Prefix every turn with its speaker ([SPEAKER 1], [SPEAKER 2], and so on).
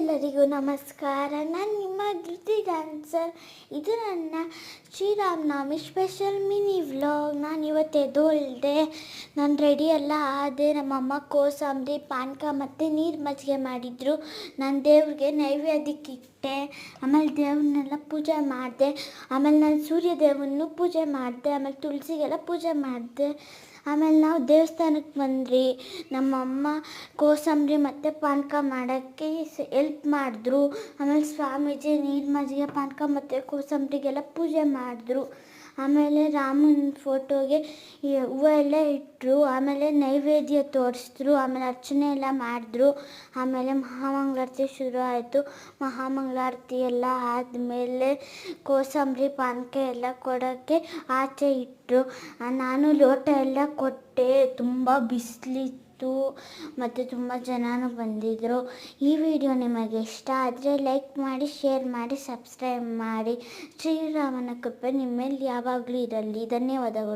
[SPEAKER 1] ಎಲ್ಲರಿಗೂ ನಮಸ್ಕಾರ. ನಾನು ನಿಮ್ಮ ಧೃತಿ ಡ್ಯಾನ್ಸರ್. ಇದು ನನ್ನ ಶ್ರೀರಾಮನವಮಿ ಸ್ಪೆಷಲ್ ಮಿನಿ ವ್ಲಾಗ್. ನಾನು ಇವತ್ತು ಎದ್ದೋಳ್ದೆ, ನಾನು ರೆಡಿ ಎಲ್ಲ ಆದೆ. ನಮ್ಮಮ್ಮ ಕೋಸಂಬರಿ, ಪಾನಕ ಮತ್ತು ನೀರು ಮಜ್ಜಿಗೆ ಮಾಡಿದರು. ನಾನು ದೇವ್ರಿಗೆ ನೈವೇದ್ಯಕ್ಕೆ ಇಟ್ಟೆ. ಆಮೇಲೆ ದೇವ್ರನ್ನೆಲ್ಲ ಪೂಜೆ ಮಾಡಿದೆ. ಆಮೇಲೆ ನಾನು ಸೂರ್ಯ ದೇವರನ್ನು ಪೂಜೆ ಮಾಡಿದೆ. ಆಮೇಲೆ ತುಳಸಿಗೆಲ್ಲ ಪೂಜೆ ಮಾಡಿದೆ. ಆಮೇಲೆ ನಾವು ದೇವಸ್ಥಾನಕ್ಕೆ ಬಂದ್ರಿ. ನಮ್ಮಮ್ಮ ಕೋಸಂಬರಿ ಮತ್ತು ಪಾನಕ ಮಾಡೋಕ್ಕೆ ಎಲ್ಪ್ ಮಾಡಿದ್ರು. ಆಮೇಲೆ ಸ್ವಾಮೀಜಿ ನೀರು ಮಜ್ಜಿಗೆ ಪಾನಕ ಮತ್ತು ಕೋಸಂಬರಿಗೆಲ್ಲ ಪೂಜೆ ಮಾಡಿದ್ರು. ಆಮೇಲೆ ರಾಮನ ಫೋಟೋಗೆ ಹೂವು ಎಲ್ಲ ಇಟ್ಟರು. ಆಮೇಲೆ ನೈವೇದ್ಯ ತೋರಿಸಿದ್ರು. ಆಮೇಲೆ ಅರ್ಚನೆ ಎಲ್ಲ ಮಾಡಿದ್ರು. ಆಮೇಲೆ ಮಹಾಮಂಗಳಾರತಿ ಶುರು ಆಯಿತು. ಮಹಾಮಂಗಳಾರತಿ ಎಲ್ಲ ಆದಮೇಲೆ ಕೋಸಂಬರಿ ಪಾನಕ ಎಲ್ಲ ಕೊಡೋಕ್ಕೆ ಆಚೆ ಇಟ್ಟರು. ನಾನು ಲೋಟ ಎಲ್ಲ ಕೊಟ್ಟೆ. ತುಂಬ ಬಿಸಿಲಿತ್ತು ಮತ್ತು ತುಂಬ ಜನನೂ ಬಂದಿದ್ದರು. ಈ ವಿಡಿಯೋ ನಿಮಗೆ ಇಷ್ಟ ಆದರೆ ಲೈಕ್ ಮಾಡಿ, ಶೇರ್ ಮಾಡಿ, ಸಬ್ಸ್ಕ್ರೈಬ್ ಮಾಡಿ. ಶ್ರೀರಾಮನ ಕೃಪೆ ನಿಮ್ಮ ಮೇಲೆ ಯಾವಾಗಲೂ ಇರಲಿ. ಧನ್ಯವಾದಗಳು.